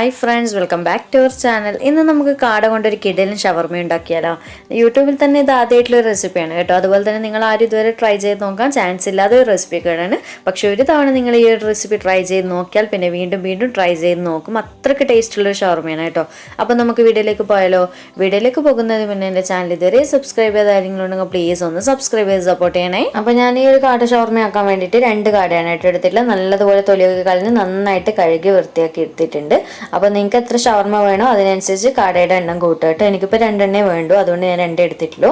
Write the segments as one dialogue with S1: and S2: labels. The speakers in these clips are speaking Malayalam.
S1: Hi friends, welcome back to our channel. ഇന്ന് നമുക്ക് കാട കൊണ്ടൊരു കിടിലൻ ഷവർമ ഉണ്ടാക്കിയാലോ. യൂട്യൂബിൽ തന്നെ ഇത് ആദ്യമായിട്ടുള്ള റെസിപ്പിയാണ് കേട്ടോ. അതുപോലെ തന്നെ നിങ്ങൾ ആരും ഇതുവരെ ട്രൈ ചെയ്ത് നോക്കാൻ ചാൻസ് ഇല്ലാത്ത ഒരു റെസിപ്പിയാണ്. പക്ഷെ ഒരു തവണ നിങ്ങൾ ഈ ഒരു റെസിപ്പി ട്രൈ ചെയ്ത് നോക്കിയാൽ പിന്നെ വീണ്ടും വീണ്ടും ട്രൈ ചെയ്ത് നോക്കും. അത്രയ്ക്ക് ടേസ്റ്റുള്ളൊരു ഷവർമയാണ് കേട്ടോ. അപ്പോൾ നമുക്ക് വീഡിയോയിലേക്ക് പോയാലോ. വീഡിയോയിലേക്ക് പോകുന്നതിന് മുന്നേ എൻ്റെ ചാനൽ ഇതുവരെ സബ്സ്ക്രൈബ് ചെയ്ത കാര്യങ്ങളുണ്ടെങ്കിൽ പ്ലീസ് ഒന്ന് സബ്സ്ക്രൈബ് ചെയ്ത് സപ്പോർട്ട് ചെയ്യണേ. അപ്പോൾ ഞാൻ ഈ ഒരു കാട ഷവർമ ആക്കാൻ വേണ്ടിയിട്ട് 2 കാടയാണ് കേട്ടോ എടുത്തിട്ടുള്ളത്. നല്ലതുപോലെ തൊലിയൊക്കെ കളഞ്ഞ് നന്നായിട്ട് കഴുകി വൃത്തിയാക്കി എടുത്തിട്ടുണ്ട്. അപ്പോൾ നിങ്ങൾക്ക് എത്ര ഷവർമ വേണോ അതിനനുസരിച്ച് കാടയുടെ എണ്ണം കൂട്ടുക കേട്ടോ. എനിക്കിപ്പോൾ 2 എണ്ണേ വേണ്ടു, അതുകൊണ്ട് ഞാൻ 2 എടുത്തിട്ടുള്ളൂ.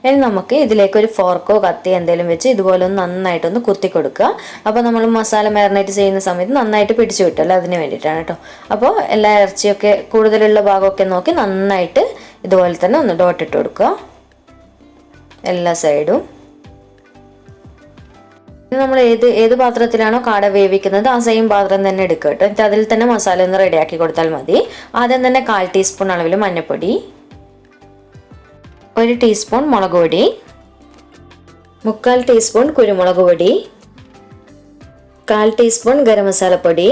S1: ഇനി നമുക്ക് ഇതിലേക്ക് ഒരു ഫോർക്കോ കത്തിയോ എന്തെങ്കിലും വെച്ച് ഇതുപോലെ ഒന്ന് നന്നായിട്ടൊന്ന് കുത്തി കൊടുക്കുക. അപ്പോൾ നമ്മൾ മസാല മാരിനേറ്റ് ചെയ്യുന്ന സമയത്ത് നന്നായിട്ട് പിടിച്ചു കിട്ടുമല്ലോ, അതിന് വേണ്ടിയിട്ടാണ് കേട്ടോ. അപ്പോൾ എല്ലാ ഇറച്ചിയൊക്കെ കൂടുതലുള്ള ഭാഗമൊക്കെ നോക്കി നന്നായിട്ട് ഇതുപോലെ തന്നെ ഒന്ന് ഡോട്ടിട്ട് കൊടുക്കുക എല്ലാ സൈഡും. നമ്മൾ ഏത് പാത്രത്തിലാണോ കാട വേവിക്കുന്നത് ആ സെയിം പാത്രം തന്നെ എടുക്കുക കേട്ടോ. എന്നിട്ട് അതിൽ തന്നെ മസാല ഒന്ന് റെഡിയാക്കി കൊടുത്താൽ മതി. ആദ്യം തന്നെ 1/4 ടീസ്പൂൺ അളവിൽ മഞ്ഞൾപ്പൊടി, 1 ടീസ്പൂൺ മുളക് പൊടി, 3/4 ടീസ്പൂൺ കുരുമുളക് പൊടി, 1/4 ടീസ്പൂൺ ഗരം മസാലപ്പൊടി,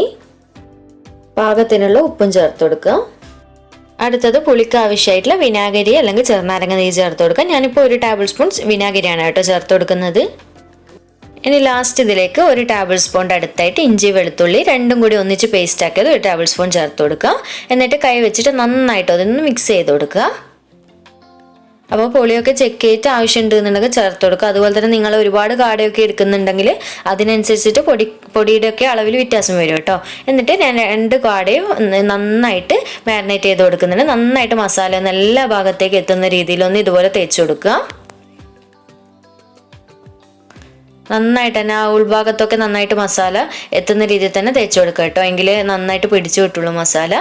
S1: പാകത്തിനുള്ള ഉപ്പും ചേർത്ത് കൊടുക്കുക. അടുത്തത് പുളിക്ക് ആവശ്യമായിട്ടുള്ള വിനാഗിരി അല്ലെങ്കിൽ ചെറുനാരങ്ങ നെയ്യ് ചേർത്ത് കൊടുക്കുക. ഞാനിപ്പോൾ 1 ടേബിൾ സ്പൂൺ വിനാഗിരിയാണ് കേട്ടോ ചേർത്ത് കൊടുക്കുന്നത്. ഇനി ലാസ്റ്റ് ഇതിലേക്ക് 1 ടേബിൾ സ്പൂൺ അടുത്തായിട്ട് ഇഞ്ചി വെളുത്തുള്ളി രണ്ടും കൂടി ഒന്നിച്ച് പേസ്റ്റ് ആക്കിയത് 1 ടേബിൾ സ്പൂൺ ചേർത്ത് കൊടുക്കുക. എന്നിട്ട് കൈ വെച്ചിട്ട് നന്നായിട്ട് അതൊന്ന് മിക്സ് ചെയ്ത് കൊടുക്കുക. അപ്പോൾ പുളിയൊക്കെ ചെക്ക് ചെയ്തിട്ട് ആവശ്യമുണ്ട് എന്നുണ്ടെങ്കിൽ ചേർത്ത് കൊടുക്കുക. അതുപോലെ തന്നെ നിങ്ങൾ ഒരുപാട് കാടയൊക്കെ എടുക്കുന്നുണ്ടെങ്കിൽ അതിനനുസരിച്ചിട്ട് പൊടിയുടെ ഒക്കെ അളവിൽ വ്യത്യാസം വരും കേട്ടോ. എന്നിട്ട് ഞാൻ 2 കാടയും നന്നായിട്ട് മാരിനേറ്റ് ചെയ്ത് കൊടുക്കുന്നുണ്ട്. നന്നായിട്ട് മസാല ഒന്ന് എല്ലാ ഭാഗത്തേക്ക് എത്തുന്ന രീതിയിലൊന്ന് ഇതുപോലെ തേച്ച് കൊടുക്കുക. നന്നായിട്ട് തന്നെ ആ ഉൾഭാഗത്തൊക്കെ നന്നായിട്ട് മസാല എത്തുന്ന രീതിയിൽ തന്നെ തേച്ച് കൊടുക്കുക കേട്ടോ. എങ്കിലേ നന്നായിട്ട് പിടിച്ചു കിട്ടുള്ളൂ മസാല.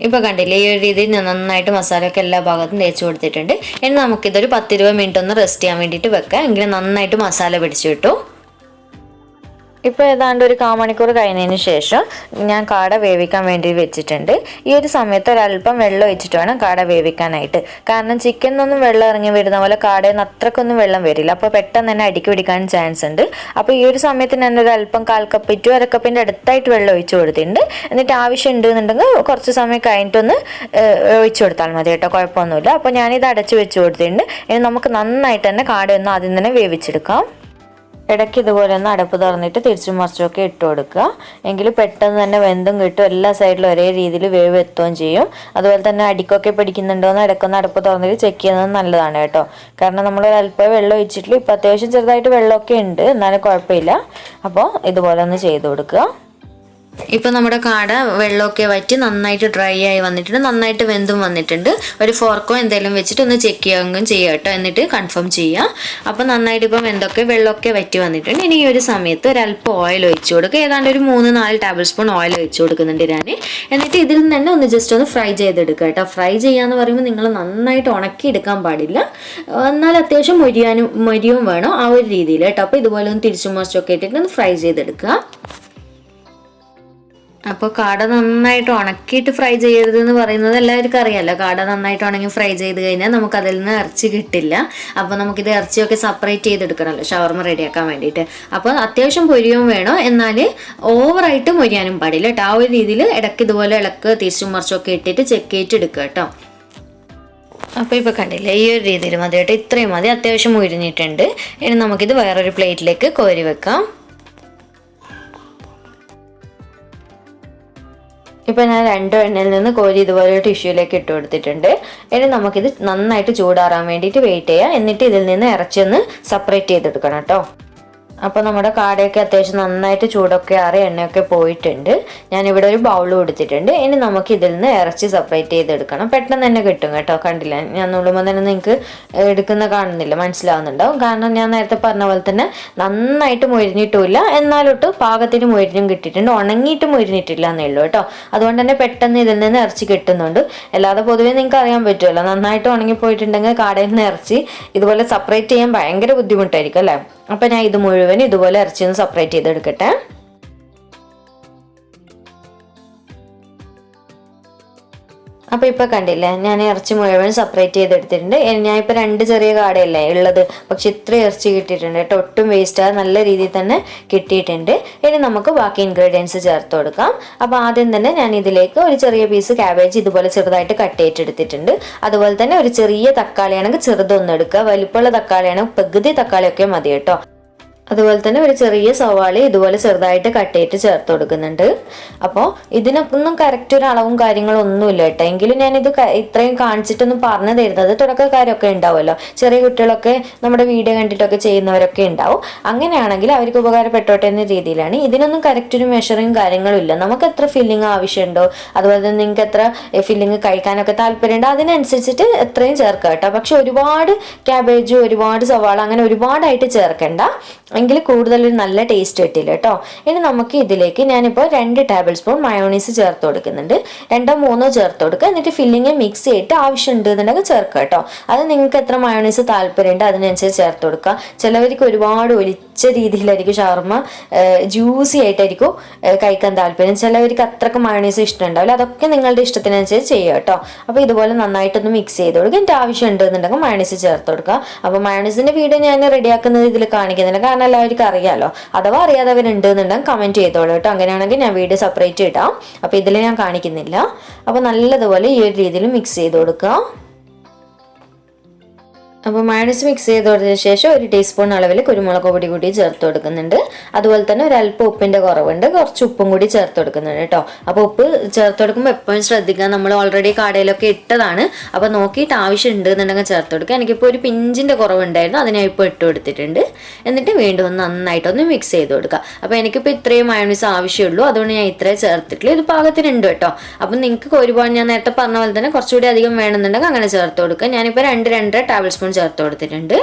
S1: ഇപ്പോൾ കണ്ടില്ലേ, ഈ ഒരു രീതിയിൽ നന്നായിട്ട് മസാലയൊക്കെ എല്ലാ ഭാഗത്തും തേച്ച് കൊടുത്തിട്ടുണ്ട്. ഇനി നമുക്കിതൊരു 10-20 മിനിറ്റ് ഒന്ന് റെസ്റ്റ് ചെയ്യാൻ വേണ്ടിയിട്ട് വെക്കാം. എങ്കിലും നന്നായിട്ട് മസാല പിടിച്ചു കിട്ടും. ഇപ്പോൾ ഏതാണ്ട് ഒരു 1/4 മണിക്കൂർ കഴിഞ്ഞതിന് ശേഷം ഞാൻ കാട വേവിക്കാൻ വേണ്ടി വെച്ചിട്ടുണ്ട്. ഈ ഒരു സമയത്ത് ഒരല്പം വെള്ളം ഒഴിച്ചിട്ട് വേണം കാട വേവിക്കാനായിട്ട്. കാരണം ചിക്കനൊന്നും വെള്ളം ഇറങ്ങി വരുന്ന പോലെ കാടയിൽ നിന്ന് അത്രക്കൊന്നും വെള്ളം വരില്ല. അപ്പോൾ പെട്ടെന്ന് തന്നെ അടിക്ക് പിടിക്കാൻ ചാൻസ് ഉണ്ട്. അപ്പോൾ ഈ ഒരു സമയത്ത് ഞാൻ ഒരല്പം 1/4 കപ്പ് ടു 1/2 കപ്പിൻ്റെ അടുത്തായിട്ട് വെള്ളം ഒഴിച്ചു കൊടുത്തിട്ടുണ്ട്. എന്നിട്ട് ആവശ്യം ഉണ്ട് എന്നുണ്ടെങ്കിൽ കുറച്ച് സമയം കഴിഞ്ഞിട്ടൊന്ന് ഒഴിച്ചു കൊടുത്താൽ മതി കേട്ടോ, കുഴപ്പമൊന്നുമില്ല. അപ്പോൾ ഞാനിത് അടച്ച് വെച്ച് കൊടുത്തിട്ടുണ്ട്. ഇനി നമുക്ക് നന്നായിട്ട് തന്നെ കാടയൊന്ന് ആദ്യം തന്നെ വേവിച്ചെടുക്കാം. ഇടയ്ക്ക് ഇതുപോലെ ഒന്ന് അടപ്പ് തുറന്നിട്ട് തിരിച്ചും മറിച്ചുമൊക്കെ ഇട്ട് കൊടുക്കുക. എങ്കിൽ പെട്ടെന്ന് തന്നെ വെന്തും കിട്ടും, എല്ലാ സൈഡിലും ഒരേ രീതിയിൽ വേവ് എത്തുകയും ചെയ്യും. അതുപോലെ തന്നെ അടിക്കൊക്കെ പിടിക്കുന്നുണ്ടോയെന്ന് ഇടയ്ക്കൊന്ന് അടപ്പ് തുറന്നിട്ട് ചെക്ക് ചെയ്യുന്നത് നല്ലതാണ് കേട്ടോ. കാരണം നമ്മൾ അല്പം വെള്ളം ഒഴിച്ചിട്ടില്ല, ഇപ്പം അത്യാവശ്യം ചെറുതായിട്ട് വെള്ളമൊക്കെ ഉണ്ട്, എന്നാലും കുഴപ്പമില്ല. അപ്പോൾ ഇതുപോലെ ഒന്ന് ചെയ്ത് കൊടുക്കുക. ഇപ്പം നമ്മുടെ കാട വെള്ളമൊക്കെ വറ്റി നന്നായിട്ട് ഡ്രൈ ആയി വന്നിട്ടുണ്ട്, നന്നായിട്ട് വെന്തും വന്നിട്ടുണ്ട്. ഒരു ഫോർക്കോ എന്തെങ്കിലും വെച്ചിട്ട് ഒന്ന് ചെക്ക് ചെയ്യുകയും ചെയ്യുക കേട്ടോ, എന്നിട്ട് കൺഫേം ചെയ്യുക. അപ്പം നന്നായിട്ട് ഇപ്പം വെള്ളമൊക്കെ വറ്റി വന്നിട്ടുണ്ട്. ഇനി ഈ ഒരു സമയത്ത് ഒരല്പം ഓയിൽ ഒഴിച്ചു കൊടുക്കുക. ഏതാണ്ട് ഒരു 3-4 ടേബിൾ സ്പൂൺ ഓയിൽ ഒഴിച്ചു കൊടുക്കുന്നുണ്ട് ഞാൻ. എന്നിട്ട് ഇതിൽ നിന്ന് തന്നെ ഒന്ന് ജസ്റ്റ് ഒന്ന് ഫ്രൈ ചെയ്തെടുക്കുക കേട്ടോ. ഫ്രൈ ചെയ്യാന്ന് പറയുമ്പോൾ നിങ്ങൾ നന്നായിട്ട് ഉണക്കി എടുക്കാൻ പാടില്ല, എന്നാൽ അത്യാവശ്യം മൊരിയും വേണം, ആ ഒരു രീതിയിൽ കേട്ടോ. അപ്പോൾ ഇതുപോലെ ഒന്ന് തിരിച്ചും മറിച്ചൊക്കെ ഇട്ടിട്ട് ഒന്ന് ഫ്രൈ ചെയ്തെടുക്കുക. അപ്പോൾ കാട നന്നായിട്ട് ഉണക്കിയിട്ട് ഫ്രൈ ചെയ്യരുതെന്ന് പറയുന്നത് എല്ലാവർക്കും അറിയാമല്ലോ. കാട നന്നായിട്ട് ഉണങ്ങി ഫ്രൈ ചെയ്ത് കഴിഞ്ഞാൽ നമുക്ക് അതിൽ നിന്ന് ഇറച്ചി കിട്ടില്ല. അപ്പോൾ നമുക്കിത് ഇറച്ചിയൊക്കെ സെപ്പറേറ്റ് ചെയ്തെടുക്കണമല്ലോ ഷവർമ റെഡിയാക്കാൻ വേണ്ടിയിട്ട്. അപ്പോൾ അത്യാവശ്യം പൊരിയും വേണം, എന്നാൽ ഓവറായിട്ട് മൊരിയാനും പാടില്ല കേട്ടോ. ആ ഒരു രീതിയിൽ ഇടയ്ക്ക് ഇതുപോലെ ഇളക്ക് തിരിച്ചും മറിച്ചൊക്കെ ഇട്ടിട്ട് ചെക്ക് ചെയ്തിട്ട് എടുക്കുക കേട്ടോ. അപ്പോൾ ഇപ്പോൾ കണ്ടില്ലേ, ഈ ഒരു രീതിയിൽ മതി കേട്ടോ. ഇത്രയും മതി, അത്യാവശ്യം മുരിഞ്ഞിട്ടുണ്ട്. ഇനി നമുക്കിത് വേറൊരു പ്ലേറ്റിലേക്ക് കോരി വെക്കാം. ഇപ്പം ഞാൻ 2 എണ്ണയിൽ നിന്ന് കോരി ഇതുപോലെ ടിഷ്യൂലേക്ക് ഇട്ട് കൊടുത്തിട്ടുണ്ട്. ഇനി നമുക്കിത് നന്നായിട്ട് ചൂടാറാൻ വേണ്ടിയിട്ട് വെയിറ്റ് ചെയ്യാം. എന്നിട്ട് ഇതിൽ നിന്ന് ഇറച്ചിയൊന്ന് സെപ്പറേറ്റ് ചെയ്തെടുക്കണം കേട്ടോ. അപ്പോൾ നമ്മുടെ കാടയൊക്കെ അത്യാവശ്യം നന്നായിട്ട് ചൂടൊക്കെ ആറി എണ്ണയൊക്കെ പോയിട്ടുണ്ട്. ഞാനിവിടെ ഒരു ബൗൾ കൊടുത്തിട്ടുണ്ട്. ഇനി നമുക്ക് ഇതിൽ നിന്ന് ഇറച്ചി സെപ്പറേറ്റ് ചെയ്തെടുക്കണം. പെട്ടെന്ന് തന്നെ കിട്ടും കേട്ടോ. കണ്ടില്ല, ഞാൻ നുള്ളുമ്പോൾ തന്നെ നിങ്ങൾക്ക് എടുക്കുന്ന കാണുന്നില്ല, മനസ്സിലാവുന്നുണ്ടാവും. കാരണം ഞാൻ നേരത്തെ പറഞ്ഞ പോലെ തന്നെ നന്നായിട്ട് മൊരിഞ്ഞിട്ടുമില്ല, എന്നാലൊട്ട് പാകത്തിന് മൊരിഞ്ഞും കിട്ടിയിട്ടുണ്ട്. ഉണങ്ങിയിട്ട് മൊരിഞ്ഞിട്ടില്ല എന്നേ ഉള്ളൂ കേട്ടോ. അതുകൊണ്ട് തന്നെ പെട്ടെന്ന് ഇതിൽ നിന്ന് ഇറച്ചി കിട്ടുന്നുണ്ട്. അല്ലാതെ പൊതുവേ നിങ്ങൾക്ക് അറിയാൻ പറ്റുമല്ലോ, നന്നായിട്ട് ഉണങ്ങിപ്പോയിട്ടുണ്ടെങ്കിൽ കാടയിൽ നിന്ന് ഇറച്ചി ഇതുപോലെ സെപ്പറേറ്റ് ചെയ്യാൻ ഭയങ്കര ബുദ്ധിമുട്ടായിരിക്കും അല്ലേ. അപ്പം ഞാൻ ഇത് മുഴുവൻ ഇതുപോലെ ഇറച്ചിയൊന്ന് സെപ്പറേറ്റ് ചെയ്തെടുക്കട്ടെ. അപ്പോൾ ഇപ്പോൾ കണ്ടില്ലേ, ഞാൻ ഇറച്ചി മുഴുവൻ സെപ്പറേറ്റ് ചെയ്തെടുത്തിട്ടുണ്ട്. ഞാനിപ്പോൾ 2 ചെറിയ കാടയല്ലേ ഉള്ളത്, പക്ഷെ ഇത്ര ഇറച്ചി കിട്ടിയിട്ടുണ്ട് കേട്ടോ. ഒട്ടും വേസ്റ്റ് നല്ല രീതിയിൽ തന്നെ കിട്ടിയിട്ടുണ്ട്. ഇനി നമുക്ക് ബാക്കി ഇൻഗ്രീഡിയൻസ് ചേർത്ത് കൊടുക്കാം. അപ്പോൾ ആദ്യം തന്നെ ഞാൻ ഇതിലേക്ക് ഒരു ചെറിയ പീസ് ക്യാബേജ് ഇതുപോലെ ചെറുതായിട്ട് കട്ട് ചെയ്തെടുത്തിട്ടുണ്ട്. അതുപോലെ തന്നെ ഒരു ചെറിയ തക്കാളിയാണെങ്കിൽ ചെറുതൊന്നും എടുക്കുക, വലിപ്പമുള്ള തക്കാളിയാണെങ്കിൽ പകുതി തക്കാളിയൊക്കെ മതി കേട്ടോ. അതുപോലെ തന്നെ ഒരു ചെറിയ സവാള ഇതുപോലെ ചെറുതായിട്ട് കട്ട് ചെയ്തിട്ട് ചേർത്ത് കൊടുക്കുന്നുണ്ട്. അപ്പോൾ ഇതിനൊന്നും കറക്റ്റ് ഒരു അളവും കാര്യങ്ങളും ഒന്നുമില്ല കേട്ടോ. എങ്കിലും ഞാനിത് ഇത്രയും കാണിച്ചിട്ടൊന്നും പറഞ്ഞു തരുന്നത് തുടക്കക്കാരൊക്കെ ഉണ്ടാവുമല്ലോ, ചെറിയ കുട്ടികളൊക്കെ നമ്മുടെ വീഡിയോ കണ്ടിട്ടൊക്കെ ചെയ്യുന്നവരൊക്കെ ഉണ്ടാവും. അങ്ങനെയാണെങ്കിൽ അവർക്ക് ഉപകാരപ്പെട്ടോട്ടെ എന്ന രീതിയിലാണ്. ഇതിനൊന്നും കറക്റ്റ് ഒരു മെഷറിങ് കാര്യങ്ങളും ഇല്ല. നമുക്ക് എത്ര ഫില്ലിങ് ആവശ്യമുണ്ടോ, അതുപോലെ തന്നെ നിങ്ങൾക്ക് എത്ര ഫില്ലിങ് കഴിക്കാനൊക്കെ താല്പര്യമുണ്ടോ അതിനനുസരിച്ചിട്ട് എത്രയും ചേർക്കുക കേട്ടോ. പക്ഷെ ഒരുപാട് ക്യാബേജ് ഒരുപാട് സവാള അങ്ങനെ ഒരുപാടായിട്ട് ചേർക്കണ്ട, എങ്കിൽ കൂടുതലൊരു നല്ല ടേസ്റ്റ് കിട്ടില്ല കേട്ടോ. ഇനി നമുക്ക് ഇതിലേക്ക് ഞാനിപ്പോൾ 2 ടേബിൾ സ്പൂൺ മയോണീസ് ചേർത്ത് കൊടുക്കുന്നുണ്ട്. 2 3 ചേർത്ത് കൊടുക്കുക. എന്നിട്ട് ഫില്ലിങ് മിക്സ് ചെയ്തിട്ട് ആവശ്യമുണ്ട് എന്നുണ്ടെങ്കിൽ ചേർക്കുക കേട്ടോ. അത് നിങ്ങൾക്ക് എത്ര മയോണീസ് താല്പര്യമുണ്ട് അതിനനുസരിച്ച് ചേർത്ത് കൊടുക്കുക. ചിലവർക്ക് ഒരുപാട് ഒലിച്ച രീതിയിലായിരിക്കും ഷവർമ ജ്യൂസി ആയിട്ടായിരിക്കും കഴിക്കാൻ താല്പര്യം. ചിലവർക്ക് അത്രക്ക് മയോണീസ് ഇഷ്ടം ഉണ്ടാവില്ല. അതൊക്കെ നിങ്ങളുടെ ഇഷ്ടത്തിനനുസരിച്ച് ചെയ്യുക കേട്ടോ. അപ്പോൾ ഇതുപോലെ നന്നായിട്ടൊന്ന് മിക്സ് ചെയ്ത് കൊടുക്കുക. എന്നിട്ട് ആവശ്യമുണ്ട് എന്നുണ്ടെങ്കിൽ മയോണീസ് ചേർത്ത് കൊടുക്കുക. അപ്പോൾ മയോണീസിൻ്റെ വീഡിയോ ഞാൻ റെഡിയാക്കുന്നത് ഇതിൽ കാണിക്കുന്നില്ല, കാരണം എല്ലാവർക്കും അറിയാലോ. അഥവാ അറിയാത്തവരുണ്ട് എന്നുണ്ടെങ്കിൽ കമൻറ്റ് ചെയ്തോളൂ കേട്ടോ. അങ്ങനെയാണെങ്കിൽ ഞാൻ വീഡിയോ സെപ്പറേറ്റ് ഇടാം. അപ്പോൾ ഇതിൽ ഞാൻ കാണിക്കുന്നില്ല. അപ്പോൾ നല്ലതുപോലെ ഈ ഒരു രീതിയിൽ മിക്സ് ചെയ്ത് കൊടുക്കുക. അപ്പോൾ മയോണൈസ് മിക്സ് ചെയ്ത് കൊടുത്തതിന് ശേഷം 1 ടീസ്പൂൺ അളവിൽ കുരുമുളക് പൊടി കൂടി ചേർത്ത് കൊടുക്കുന്നുണ്ട്. അതുപോലെ തന്നെ ഒരല്പം ഉപ്പിൻ്റെ കുറവുണ്ട്, കുറച്ച് ഉപ്പും കൂടി ചേർത്ത് കൊടുക്കുന്നുണ്ട് കേട്ടോ. അപ്പോൾ ഉപ്പ് ചേർത്ത് കൊടുക്കുമ്പോൾ എപ്പോഴും ശ്രദ്ധിക്കുക, നമ്മൾ ഓൾറെഡി കടയിലൊക്കെ ഇട്ടതാണ്. അപ്പോൾ നോക്കിയിട്ട് ആവശ്യമുണ്ട് എന്നുണ്ടെങ്കിൽ ചേർത്ത് കൊടുക്കുക. എനിക്കിപ്പോൾ ഒരു പിഞ്ചിൻ്റെ കുറവുണ്ടായിരുന്നു, അതിനെ ഇപ്പോൾ ഇട്ട് കൊടുത്തിട്ടുണ്ട്. എന്നിട്ട് വീണ്ടും ഒന്ന് നന്നായിട്ടൊന്ന് മിക്സ് ചെയ്ത് കൊടുക്കുക. അപ്പോൾ എനിക്കിപ്പോൾ ഇത്രയും മയോണൈസ് ആവശ്യമുള്ളൂ, അതുകൊണ്ട് ഞാൻ ഇത്രയും ചേർത്തിട്ടില്ല. ഇത് പാകത്തിനുണ്ട് കേട്ടോ. അപ്പം നിങ്ങൾക്ക് ഒരുപാട് ഞാൻ നേരത്തെ പറഞ്ഞ പോലെ തന്നെ കുറച്ചുകൂടി അധികം വേണമെന്നുണ്ടെങ്കിൽ അങ്ങനെ ചേർത്ത് കൊടുക്കുക. ഞാനിപ്പോൾ 2 ടേബിൾ സ്പൂൺ ചേർത്ത് കൊടുത്തിട്ടുണ്ട്.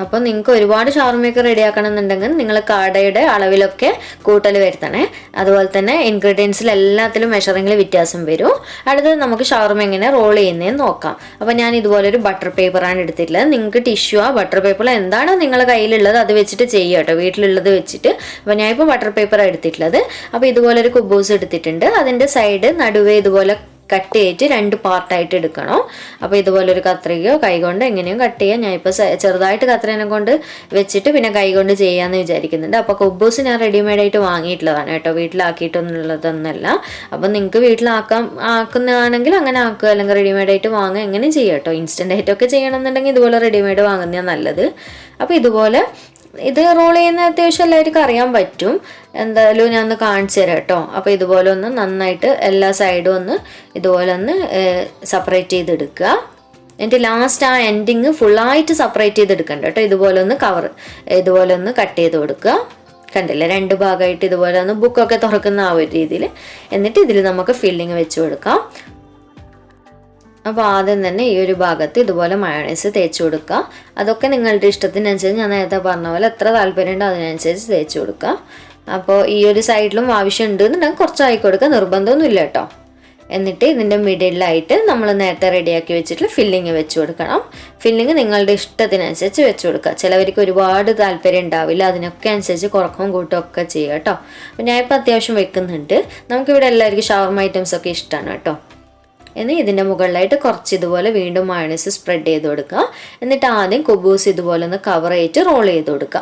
S1: അപ്പോൾ നിങ്ങൾക്ക് ഒരുപാട് ഷവർമയൊക്കെ റെഡിയാക്കണം എന്നുണ്ടെങ്കിൽ നിങ്ങൾ കാടയുടെ അളവിലൊക്കെ കൂട്ടൽ വരുത്തണേ. അതുപോലെ തന്നെ ഇൻഗ്രീഡിയൻസിൽ എല്ലാത്തിലും മെഷറിങ്ങിൽ വ്യത്യാസം വരും. അടുത്തത് നമുക്ക് ഷവർമ എങ്ങനെ റോൾ ചെയ്യുന്നതെന്ന് നോക്കാം. അപ്പോൾ ഞാൻ ഇതുപോലൊരു ബട്ടർ പേപ്പറാണ് എടുത്തിട്ടുള്ളത്. നിങ്ങൾക്ക് ടിഷ്യൂ ബട്ടർ പേപ്പർ എന്താണോ നിങ്ങളുടെ കയ്യിലുള്ളത് അത് വെച്ചിട്ട് ചെയ്യുക കേട്ടോ, വീട്ടിലുള്ളത് വെച്ചിട്ട്. അപ്പോൾ ഞാനിപ്പോൾ ബട്ടർ പേപ്പറാണ് എടുത്തിട്ടുള്ളത്. അപ്പോൾ ഇതുപോലൊരു കുബൂസ് എടുത്തിട്ടുണ്ട്. അതിൻ്റെ സൈഡ് നടുവേ ഇതുപോലെ കട്ട് ചെയ്തിട്ട് 2 പാർട്ടായിട്ട് എടുക്കണം. അപ്പോൾ ഇതുപോലൊരു കത്രികയോ കൈകൊണ്ട് എങ്ങനെയും കട്ട് ചെയ്യാം. ഞാനിപ്പോൾ ചെറുതായിട്ട് കത്രികനെ കൊണ്ട് വെച്ചിട്ട് പിന്നെ കൈകൊണ്ട് ചെയ്യാമെന്ന് വിചാരിക്കുന്നുണ്ട്. അപ്പോൾ കുബൂസ് ഞാൻ റെഡിമെയ്ഡായിട്ട് വാങ്ങിയിട്ടുള്ളതാണ് കേട്ടോ, വീട്ടിലാക്കിയിട്ടൊന്നുള്ളതൊന്നല്ല. അപ്പോൾ നിങ്ങൾക്ക് ആക്കുന്നതാണെങ്കിൽ അങ്ങനെ ആക്കുക, അല്ലെങ്കിൽ റെഡിമെയ്ഡായിട്ട് വാങ്ങുക, എങ്ങനെ ചെയ്യാം കേട്ടോ. ഇൻസ്റ്റൻ്റ് ആയിട്ടൊക്കെ ചെയ്യണമെന്നുണ്ടെങ്കിൽ ഇതുപോലെ റെഡിമെയ്ഡ് വാങ്ങുന്നതാണ് നല്ലത്. അപ്പോൾ ഇതുപോലെ ഇത് റോൾ ചെയ്യുന്ന അത്യാവശ്യം എല്ലാവർക്കും അറിയാൻ പറ്റും. എന്തായാലും ഞാൻ ഒന്ന് കാണിച്ചു തരാം കേട്ടോ. അപ്പോൾ ഇതുപോലെ ഒന്ന് നന്നായിട്ട് എല്ലാ സൈഡും ഒന്ന് ഇതുപോലെ ഒന്ന് സെപ്പറേറ്റ് ചെയ്തെടുക്കുക. എന്നിട്ട് ലാസ്റ്റ് ആ എൻഡിങ് ഫുള്ളായിട്ട് സെപ്പറേറ്റ് ചെയ്തെടുക്കണ്ട കേട്ടോ. ഇതുപോലെ ഒന്ന് കട്ട് ചെയ്ത് കൊടുക്കുക. കണ്ടില്ലേ, 2 ഭാഗമായിട്ട് ഇതുപോലെ ഒന്ന് ബുക്കൊക്കെ തുറക്കുന്ന ആ ഒരു രീതിയിൽ. എന്നിട്ട് ഇതിൽ നമുക്ക് ഫില്ലിങ് വെച്ച് കൊടുക്കാം. അപ്പോൾ ആദ്യം തന്നെ ഈ ഒരു ഭാഗത്ത് ഇതുപോലെ മയോണൈസ് തേച്ച് കൊടുക്കുക. അതൊക്കെ നിങ്ങളുടെ ഇഷ്ടത്തിനനുസരിച്ച്, ഞാൻ നേരത്തെ പറഞ്ഞ പോലെ എത്ര താല്പര്യമുണ്ടോ അതിനനുസരിച്ച് തേച്ച് കൊടുക്കുക. അപ്പോൾ ഈ ഒരു സൈഡിലും ആവശ്യമുണ്ട് എന്നുണ്ടെങ്കിൽ കുറച്ചായി കൊടുക്കുക, നിർബന്ധമൊന്നുമില്ല കേട്ടോ. എന്നിട്ട് ഇതിൻ്റെ മിഡിലായിട്ട് നമ്മൾ നേരത്തെ റെഡിയാക്കി വെച്ചിട്ട് ഫില്ലിങ് വെച്ച് കൊടുക്കണം. ഫില്ലിങ് നിങ്ങളുടെ ഇഷ്ടത്തിനനുസരിച്ച് വെച്ച് കൊടുക്കുക. ചിലവർക്ക് ഒരുപാട് താല്പര്യം ഉണ്ടാവില്ല, അതിനൊക്കെ അനുസരിച്ച് കുറക്കും കൂട്ടും ഒക്കെ ചെയ്യുക കേട്ടോ. അപ്പോൾ ഞാനിപ്പോൾ അത്യാവശ്യം വെക്കുന്നുണ്ട്. നമുക്കിവിടെ എല്ലാവർക്കും ഷവർമ ഐറ്റംസ് ഒക്കെ ഇഷ്ടമാണ് കേട്ടോ. ഇനി ഇതിൻ്റെ മുകളിലായിട്ട് കുറച്ച് ഇതുപോലെ വീണ്ടും മയോണൈസ് സ്പ്രെഡ് ചെയ്ത് കൊടുക്കുക. എന്നിട്ട് ആദ്യം കുബൂസ് ഇതുപോലെ ഒന്ന് കവർ ചെയ്തിട്ട് റോൾ ചെയ്ത് കൊടുക്കുക.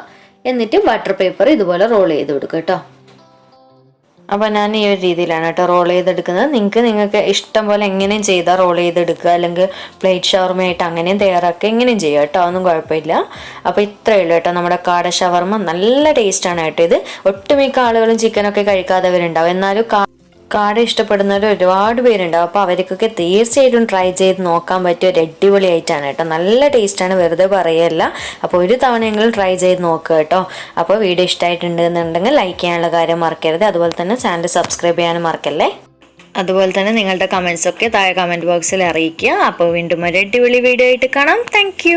S1: എന്നിട്ട് ബട്ടർ പേപ്പർ ഇതുപോലെ റോൾ ചെയ്ത് കൊടുക്കുക കേട്ടോ. അപ്പോൾ ഞാൻ ഈ ഒരു രീതിയിലാണ് കേട്ടോ റോൾ ചെയ്തെടുക്കുന്നത്. നിങ്ങൾക്ക് ഇഷ്ടം പോലെ എങ്ങനെയും ചെയ്താൽ റോൾ ചെയ്തെടുക്കുക, അല്ലെങ്കിൽ പ്ലേറ്റ് ഷവർമയായിട്ട് അങ്ങനെയും തയ്യാറാക്കുക, എങ്ങനെയും ചെയ്യുക കേട്ടോ, ഒന്നും കുഴപ്പമില്ല. അപ്പോൾ ഇത്രയേ ഉള്ളൂ കേട്ടോ നമ്മുടെ കാട ഷവർമ. നല്ല ടേസ്റ്റാണ് കേട്ടോ ഇത്. ഒട്ടുമിക്ക ആളുകളും ചിക്കനൊക്കെ കഴിക്കാത്തവരുണ്ടാവും, എന്നാലും കാട ഇഷ്ടപ്പെടുന്നവർ ഒരുപാട് പേരുണ്ടാവും. അപ്പോൾ അവർക്കൊക്കെ തീർച്ചയായിട്ടും ട്രൈ ചെയ്ത് നോക്കാൻ പറ്റിയ ഒരു അടിപൊളിയായിട്ടാണ് കേട്ടോ. നല്ല ടേസ്റ്റാണ്, വെറുതെ പറയല്ല. അപ്പോൾ ഒരു തവണയെങ്കിലും ട്രൈ ചെയ്ത് നോക്കുക കേട്ടോ. അപ്പോൾ വീഡിയോ ഇഷ്ടമായിട്ടുണ്ടെന്നുണ്ടെങ്കിൽ ലൈക്ക് ചെയ്യാനുള്ള കാര്യം മറക്കരുത്. അതുപോലെ തന്നെ ചാനൽ സബ്സ്ക്രൈബ് ചെയ്യാനും മറക്കല്ലേ. അതുപോലെ തന്നെ നിങ്ങളുടെ കമൻസൊക്കെ താഴെ കമൻറ്റ് ബോക്സിൽ അറിയിക്കുക. അപ്പോൾ വീണ്ടും ഒരു അടിപൊളി വീഡിയോ ആയിട്ട് കാണാം. താങ്ക്